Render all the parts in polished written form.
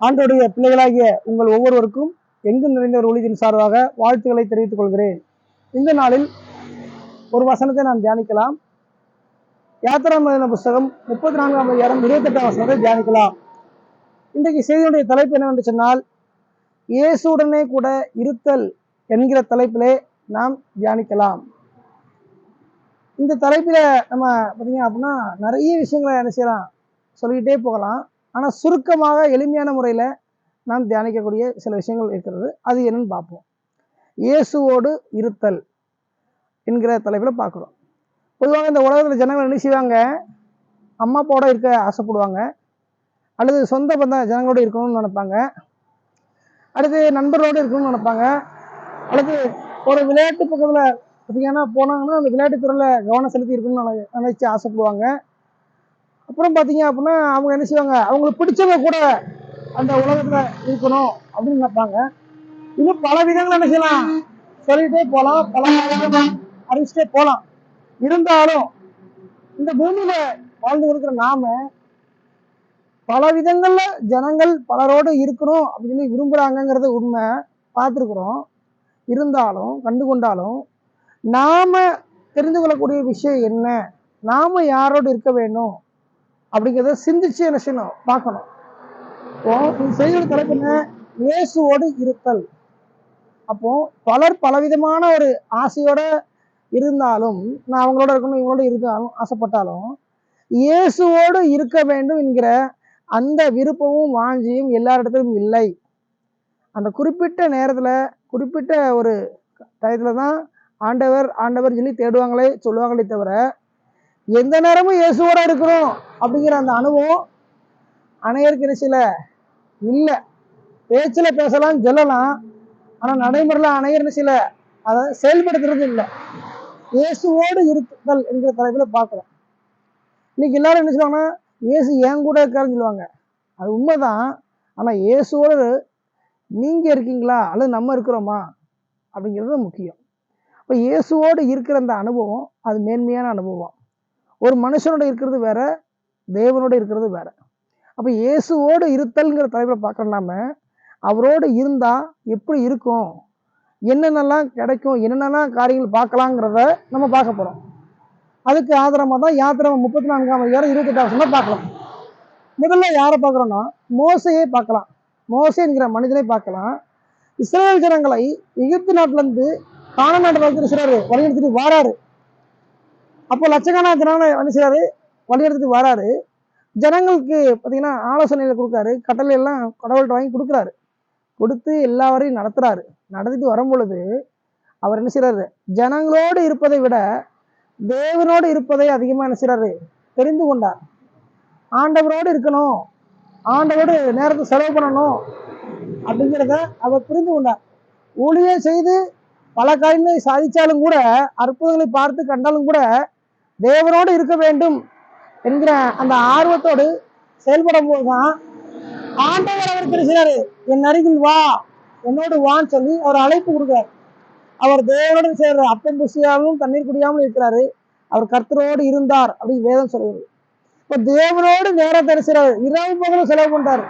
ஆண்டோடைய பிள்ளைகளாகிய உங்கள் ஒவ்வொருவருக்கும் எங்கும் நிறைந்த ஒரு ஒளிதின் சார்பாக வாழ்த்துக்களை தெரிவித்துக் கொள்கிறேன். இந்த நாளில் ஒரு வசனத்தை நாம் தியானிக்கலாம். யாத்திராம புஸ்தகம் 34ஆம் அதிகாரம் 28ஆம் வசனத்தை தியானிக்கலாம். இன்றைக்கு செய்தியுடைய தலைப்பு என்னவென்று சொன்னால், இயேசுடனே கூட இருத்தல் என்கிற தலைப்பிலே நாம் தியானிக்கலாம். இந்த தலைப்பில நம்ம பார்த்தீங்க அப்படின்னா நிறைய விஷயங்களை என்ன செய்யலாம், சொல்லிக்கிட்டே போகலாம். ஆனால் சுருக்கமாக எளிமையான முறையில் நாம் தியானிக்கக்கூடிய சில விஷயங்கள் இருக்கிறது. அது என்னன்னு பார்ப்போம். இயேசுவோடு இருத்தல் என்கிற தலைப்பில் பார்க்குறோம். பொதுவாக இந்த உலகத்தில் ஜனங்கள் என்ன செய்வாங்க, அம்மா அப்பாவோட இருக்க ஆசைப்படுவாங்க, அல்லது சொந்த பந்த ஜனங்களோடு இருக்கணும்னு நினைப்பாங்க, அடுத்து நண்பர்களோடு இருக்கணும்னு நினைப்பாங்க, அல்லது ஒரு விளையாட்டு பக்கத்தில் பார்த்தீங்கன்னா போனாங்கன்னா அந்த விளையாட்டுத்துறையில் கவனம் செலுத்தி இருக்கணும்னு நினைச்சு ஆசைப்படுவாங்க. அப்புறம் பார்த்தீங்க அப்படின்னா அவங்க என்ன செய்வாங்க, அவங்களுக்கு பிடிச்சவங்க கூட அந்த உலகத்தில் இருக்கணும் அப்படின்னு நினைப்பாங்க. இன்னும் பல விதங்கள் என்ன செய்யலாம், சொல்லிட்டே போகலாம், பல விதங்கள் அறிவிச்சிட்டே போகலாம். இருந்தாலும் இந்த பூமியில வாழ்ந்து இருக்கிற நாம பல விதங்கள்ல ஜனங்கள் பலரோடு இருக்கணும் அப்படின்னு விரும்புறாங்கிறது உண்மை, பார்த்துருக்குறோம். இருந்தாலும் கண்டுகொண்டாலும் நாம தெரிந்து கொள்ளக்கூடிய விஷயம் என்ன, நாம யாரோடு இருக்க வேணும் அப்படிங்கிறத சிந்திச்சு என்ன செய்யணும், பார்க்கணும். இப்போ செய்தியோட தலைப்பு என்ன, இயேசுவோடு இருத்தல். அப்போ பலர் பலவிதமான ஒரு ஆசையோட இருந்தாலும், நான் அவங்களோட இருக்கணும் இவங்களோட இருந்தாலும் ஆசைப்பட்டாலும், இயேசுவோடு இருக்க வேண்டும் என்கிற அந்த விருப்பமும் வாஞ்சியும் எல்லாரிடத்திலும் இல்லை. அந்த குறிப்பிட்ட நேரத்தில் குறிப்பிட்ட ஒரு டயத்தில் தான் ஆண்டவர் ஆண்டவர் சொல்லி தேடுவாங்களே சொல்லுவாங்களே தவிர, எந்த நேரமும் இயேசுவோட இருக்கணும் அப்படிங்கிற அந்த அனுபவம் அனைவருக்கு நிச்சயில இல்லை. பேச்சில் பேசலாம் சொல்லலாம், ஆனால் நடைமுறையில் அனைவர் நிச்சயில அதை செயல்படுத்துறது இல்லை. இயேசுவோடு இருத்தல் என்கிற தலைப்பில் பார்க்குறோம். இன்னைக்கு எல்லாரும் என்ன சொல்லுவாங்கன்னா, இயேசு என் கூட இருக்காருன்னு சொல்லுவாங்க. அது உண்மைதான். ஆனால் இயேசுவோடு நீங்கள் இருக்கீங்களா அல்லது நம்ம இருக்கிறோமா அப்படிங்கிறது முக்கியம். இப்போ இயேசுவோடு இருக்கிற அந்த அனுபவம் அது மேன்மையான அனுபவம். ஒரு மனுஷனோட இருக்கிறது வேற, தேவனோடு இருக்கிறது வேற. அப்போ இயேசுவோடு இருத்தல்ங்கிற தலைப்பில் பார்க்கலாம, அவரோடு இருந்தால் எப்படி இருக்கும், என்னென்னலாம் கிடைக்கும், என்னென்னலாம் காரியங்கள் பார்க்கலாங்கிறத நம்ம பார்க்க போகிறோம். அதுக்கு ஆதாரமாக தான் யாத்திராம 34ஆம் அதிகாரம் 28ஆம் வசனம் பார்க்கலாம். முதல்ல யாரை பார்க்குறோன்னா, மோசையை பார்க்கலாம். மோசே என்கிற மனிதனை பார்க்கலாம். இஸ்ரேல் ஜனங்களை எகிப்து நாட்டிலேருந்து கானான் நாட்டில் வச்சிருக்கிறாரு, வழிநடத்திட்டு வாராரு. அப்போ லட்சக்கணக்கான ஜனங்களை என்ன செய்றாரு, வழிநடத்திட்டு வராரு. ஜனங்களுக்கு பார்த்தீங்கன்னா ஆலோசனைகளை கொடுக்குறாரு, கட்டளை எல்லாம் கடவுள்கிட்ட வாங்கி கொடுக்குறாரு. கொடுத்து எல்லாரையும் நடத்துறாரு. நடத்திட்டு வரும் பொழுது அவர் என்ன செய்றாரு, ஜனங்களோடு இருப்பதை விட தேவனோடு இருப்பதை அதிகமாக என்ன செய்றாரு, தெரிந்து கொண்டார். ஆண்டவரோடு இருக்கணும், ஆண்டவரோடு நேரத்தை செலவு பண்ணணும் அப்படிங்கிறத அவர் புரிந்து கொண்டார். ஊழியம் செய்து பல காரியங்களை சாதிச்சாலும் கூட, அற்புதங்களை பார்த்து கண்டாலும் கூட, தேவனோடு இருக்க வேண்டும் என்கிற அந்த ஆர்வத்தோடு செயல்படும் போதுதான் ஆண்டவர் அவர் பேசுகிறாரு, என் அருகில் வா, என்னோடு வான்னு சொல்லி அவர் அழைப்பு கொடுக்கிறார். அவர் தேவனோடு சேர்ற அப்பம் புசியாமலும் தண்ணீர் குடியாமலும் இருக்கிறாரு. அவர் கர்த்தரோடு இருந்தார் அப்படின்னு வேதம் சொல்கிறது. இப்போ தேவனோடு நேரத்தை செய்றாரு, இரவு பகலும் செலவு பண்றாரு.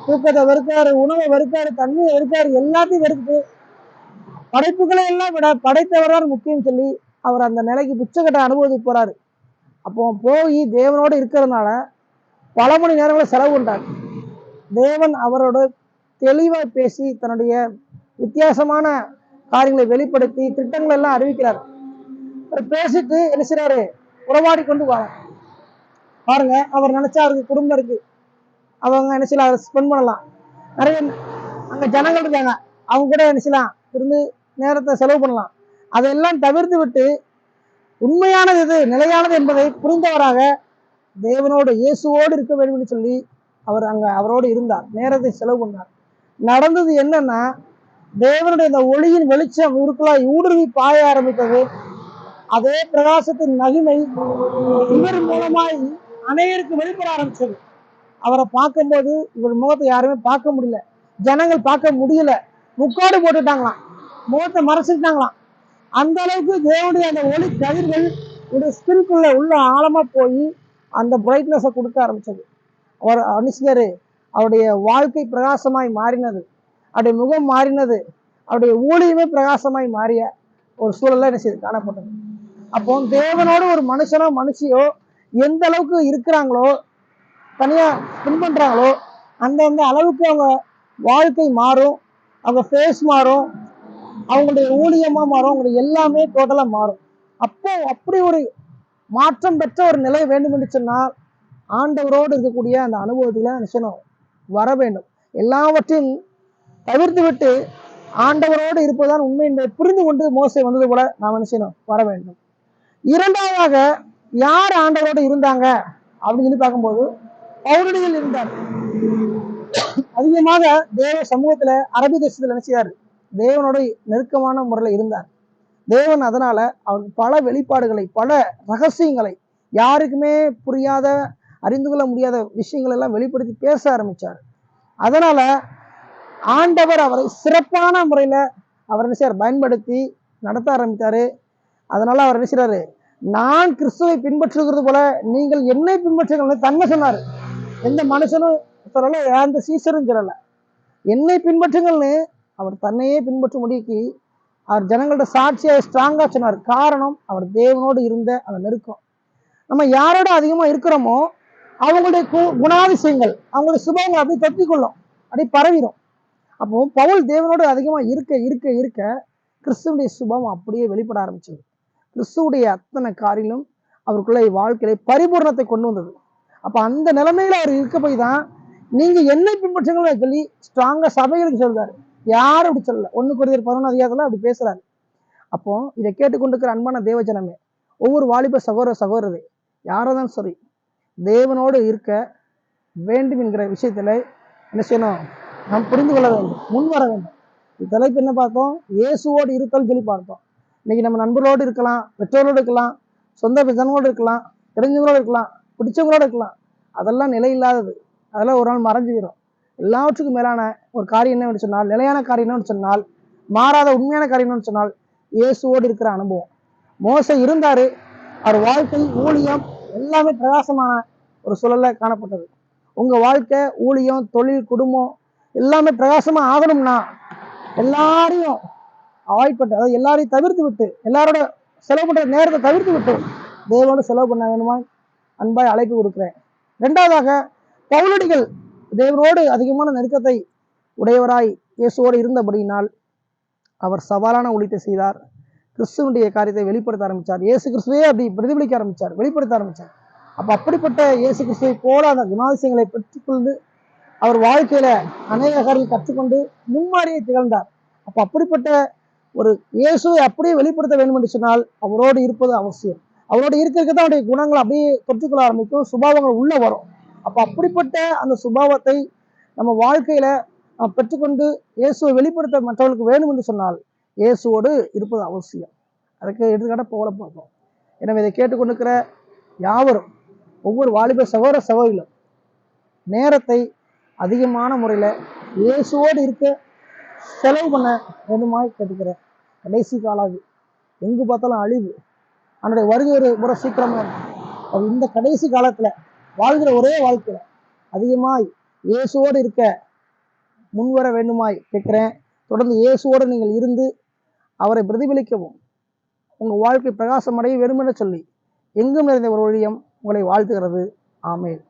தூக்கத்தை வெறுக்காரு, உணவை வெறுக்காரு, தண்ணியை வெறுக்காரு, எல்லாத்தையும் வெறுத்து படைப்புகளை எல்லாம் விட படைத்தவரால் முக்கியம் சொல்லி அவர் அந்த நிலைக்கு உச்சக்கட்ட அனுபவத்துக்கு போறாரு. அப்போ போய் தேவனோடு இருக்கிறதுனால பல மணி நேரங்களை செலவு பண்றாரு. தேவன் அவரோட தெளிவாக பேசி தன்னுடைய வித்தியாசமான காரியங்களை வெளிப்படுத்தி திட்டங்கள் எல்லாம் அறிவிக்கிறார். அவர் பேசிட்டு என்ன செய்றாரு, உறவாடி கொண்டு வர பாருங்க. அவர் நினைச்சா அவருக்கு குடும்பம் இருக்கு, அவங்க என்ன செய்யலாம், அதை ஸ்பெண்ட் பண்ணலாம். நிறைய அங்க ஜனங்கள் இருக்காங்க, அவங்க கூட என்ன செய்யலாம், இருந்து நேரத்தை செலவு பண்ணலாம். அதையெல்லாம் தவிர்த்து விட்டு உண்மையானது எது, நிலையானது என்பதை புரிந்தவராக தேவனோடு இயேசுவோடு இருக்க வேண்டும் என்று சொல்லி அவர் அங்க அவரோடு இருந்தார், நேரத்தை செலவு பண்ணார். நடந்தது என்னன்னா, தேவனுடைய இந்த ஒளியின் வெளிச்சம் இவருக்குள்ளாய் ஊடுருவி பாய ஆரம்பித்தது. அதே பிரகாசத்தின் மகிமை இவர் மூலமாய் அனைவருக்கு வெளிப்பட ஆரம்பிச்சது. அவரை பார்க்கும்போது இவர் முகத்தை யாருமே பார்க்க முடியல, ஜனங்கள் பார்க்க முடியல, முக்காடு போட்டுட்டாங்களாம், முகத்தை மறைச்சிட்டாங்களாம். அந்த அளவுக்கு தேவனுடைய அந்த ஒளி கதிர்கள் ஒரு ஸ்கின்குள்ள உள்ள ஆழமா போய் அந்த பிரைட்னஸை கொடுக்க ஆரம்பிச்சது. அவர் அனுசிச்சாரு, அவருடைய வாழ்க்கை பிரகாசமாய் மாறினது, அவருடைய முகம் மாறினது, அவருடைய வாழ்க்கை பிரகாசமாய் மாறினது, அவருடைய முகம் மாறினது, அவருடைய ஊழியமே பிரகாசமாய் மாறிய ஒரு சூழல்ல என்ன செய்து காணப்பட்டது. அப்போ தேவனோடு ஒரு மனுஷனோ மனுஷியோ எந்த அளவுக்கு இருக்கிறாங்களோ, தனியா பின்பற்றாங்களோ, அந்தந்த அளவுக்கு அவங்க வாழ்க்கை மாறும், அவங்க ஃபேஸ் மாறும், அவங்களுடைய ஊழியமா மாறும், அவங்களுடைய எல்லாமே டோட்டலா மாறும். அப்போ அப்படி ஒரு மாற்றம் பெற்ற ஒரு நிலை வேண்டும் என்று சொன்னால் ஆண்டவரோடு இருக்கக்கூடிய அந்த அனுபவத்துல நிச்சயம் வர வேண்டும். எல்லாவற்றையும் தவிர்த்து விட்டு ஆண்டவரோடு இருப்பதுதான் உண்மை என்பதை புரிந்து கொண்டு மோசே வந்தது போல நாம் என்ன செய்யணும், வர வேண்டும். இரண்டாவதாக யார் ஆண்டவரோடு இருந்தாங்க அப்படின்னு சொல்லி பார்க்கும்போது பவுலடிகள் இருந்தார். அதிகமாக தேவ சமூகத்துல அரபி தேசத்துல நினைச்சாரு, தேவனோட நெருக்கமான முறையில் இருந்தார். தேவன் அதனால அவருக்கு பல வெளிப்பாடுகளை, பல ரகசியங்களை, யாருக்குமே புரியாத, அறிந்து கொள்ள முடியாத விஷயங்கள் எல்லாம் வெளிப்படுத்தி பேச ஆரம்பிச்சார். அதனால ஆண்டவர் அவரை சிறப்பான முறையில அவர் என்ன செய்யார், பயன்படுத்தி நடத்த ஆரம்பித்தாரு. அதனால அவர் என்ன செய்றாரு, நான் கிறிஸ்துவை பின்பற்றுகிறது போல நீங்கள் என்னை பின்பற்றுங்கள் தன்மை சொன்னாரு. எந்த மனுஷனும் சொல்லல, எந்த சீசரும் சொல்லல, என்னை பின்பற்றுங்கள்னு அவர் தன்னையே பின்பற்றும்படிக்கு அவர் ஜனங்களோட சாட்சியை ஸ்ட்ராங்கா சொன்னார். காரணம் அவர் தேவனோடு இருந்த அந்த நெருக்கம். நம்ம யாரோட அதிகமா இருக்கிறோமோ அவங்களுடைய குணாதிசயங்கள், அவங்களுடைய சுபங்கள் அப்படி தப்பிக்கொள்ளும், அப்படி பரவிடும். அப்போ பவுல் தேவனோடு அதிகமா இருக்க இருக்க இருக்க கிறிஸ்துவுடைய சுபம் அப்படியே வெளிப்பட ஆரம்பிச்சது. கிறிஸ்துவுடைய அத்தனை காரிலும் அவருக்குள்ள வாழ்க்கையில பரிபூர்ணத்தை கொண்டு வந்தது. அப்ப அந்த நிலைமையில அவர் இருக்க போய் தான் நீங்க என்னை பின்பற்றுங்கள் சொல்லி ஸ்ட்ராங்கா சபைகளுக்கு சொல்றாரு. யாரும் அப்படி சொல்லல. 1 Corinthians 11 அப்படி பேசுறாரு. அப்போ இதை கேட்டுக்கொண்டிருக்கிற அன்பான தேவஜனமே, ஒவ்வொரு வாலிப சகோதரரே யாராதான் சரி, தேவனோடு இருக்க வேண்டும் என்கிற விஷயத்துல என்ன செய்யணும், நாம் புரிந்து கொள்ள வேண்டும், முன் வர வேண்டும். தலைப்பு என்ன பார்த்தோம், இயேசுவோடு இருத்தல் சொல்லி பார்த்தோம். இன்னைக்கு நம்ம நண்பர்களோடு இருக்கலாம், பெற்றோரோடு இருக்கலாம், சொந்த ஜனங்களோடு இருக்கலாம், தெரிஞ்சவங்களோடு இருக்கலாம், பிடிச்சவங்களோடு இருக்கலாம். அதெல்லாம் நிலை இல்லாதது, அதெல்லாம் ஒரு நாள் மறைஞ்சு போயிடும். எல்லாவற்றுக்கும் மேலான ஒரு காரியம் என்னன்னு சொன்னால், நிலையான காரியம் என்னன்னு சொன்னால், மாறாத உண்மையான காரியம் என்னன்னு சொன்னால் இயேசுவோடு இருக்கிற அனுபவம். மோசே இருந்தாரு, அவர் வாழ்க்கை ஊழியம் எல்லாமே பிரகாசமான ஒரு சூழல்ல காணப்பட்டது. உங்க வாழ்க்கை ஊழியம் தொழில் குடும்பம் எல்லாமே பிரகாசமா ஆகணும்னா எல்லாரையும் அவாய்ட் பண்ண, அதாவது எல்லாரையும் தவிர்த்து விட்டு, எல்லாரோட செலவு பண்ற நேரத்தை தவிர்த்து விட்டு தேவனோட செலவு பண்ண வேணுமா அன்பாய் அழைப்பு கொடுக்கிறேன். இரண்டாவதாக பவுலடிகள் தேவனோடு அதிகமான நெருக்கத்தை உடையவராய் இயேசுவோடு இருந்தபடியினால் அவர் சவாலான ஊழியத்தை செய்தார். கிறிஸ்துவனுடைய காரியத்தை வெளிப்படுத்த ஆரம்பித்தார். இயேசு கிறிஸ்துவே அப்படி பிரதிபலிக்க ஆரம்பித்தார், வெளிப்படுத்த ஆரம்பித்தார். அப்ப அப்படிப்பட்ட இயேசு கிறிஸ்துவை போல அந்த குணாதிசயங்களை பெற்றுக்கொண்டு அவர் வாழ்க்கையில அநேக காரியங்களை கற்றுக்கொண்டு முன்மாறியை திகழ்ந்தார். அப்ப அப்படிப்பட்ட ஒரு இயேசுவை அப்படியே வெளிப்படுத்த வேண்டும் என்று சொன்னால் அவரோடு இருப்பது அவசியம். அவரோடு இருக்கிறதுக்கு தான் அவருடைய குணங்கள் அப்படியே தொற்றுக்கொள்ள ஆரம்பிக்கும், சுபாவங்கள் உள்ள வரும். அப்ப அப்படிப்பட்ட அந்த சுபாவத்தை நம்ம வாழ்க்கையில பெற்றுக்கொண்டு இயேசுவை வெளிப்படுத்த மற்றவர்களுக்கு வேணும் என்று சொன்னால் இயேசுவோடு இருப்பது அவசியம். அதுக்கு எடுத்துக்காட்ட போல பார்த்தோம். எனவே இதை கேட்டுக்கொண்டிருக்கிற யாவரும், ஒவ்வொரு வாலிப சகோதரிகளும் நேரத்தை அதிகமான முறையில இயேசுவோடு இருக்க செலவு பண்ண வேண்டுமாய் கேட்டுக்கிறேன். கடைசி காலாது, எங்கு பார்த்தாலும் அழிவு, அவனுடைய வருகை ஒரு முறை சீக்கிரமா. இந்த கடைசி காலத்துல வாழ்கிற ஒரே வாழ்க்கையில அதிகமாய் இயேசுவோடு இருக்க முன்வர வேண்டுமாய் கேட்கிறேன். தொடர்ந்து இயேசுவோடு நீங்கள் இருந்து அவரை பிரதிபலிக்கவும் உங்கள் வாழ்க்கை பிரகாசம் அடைய வேண்டும் என்று சொல்லி எங்கும் நிறைந்த ஒரு ஊழியம் உங்களை வாழ்த்துகிறது. ஆமென்.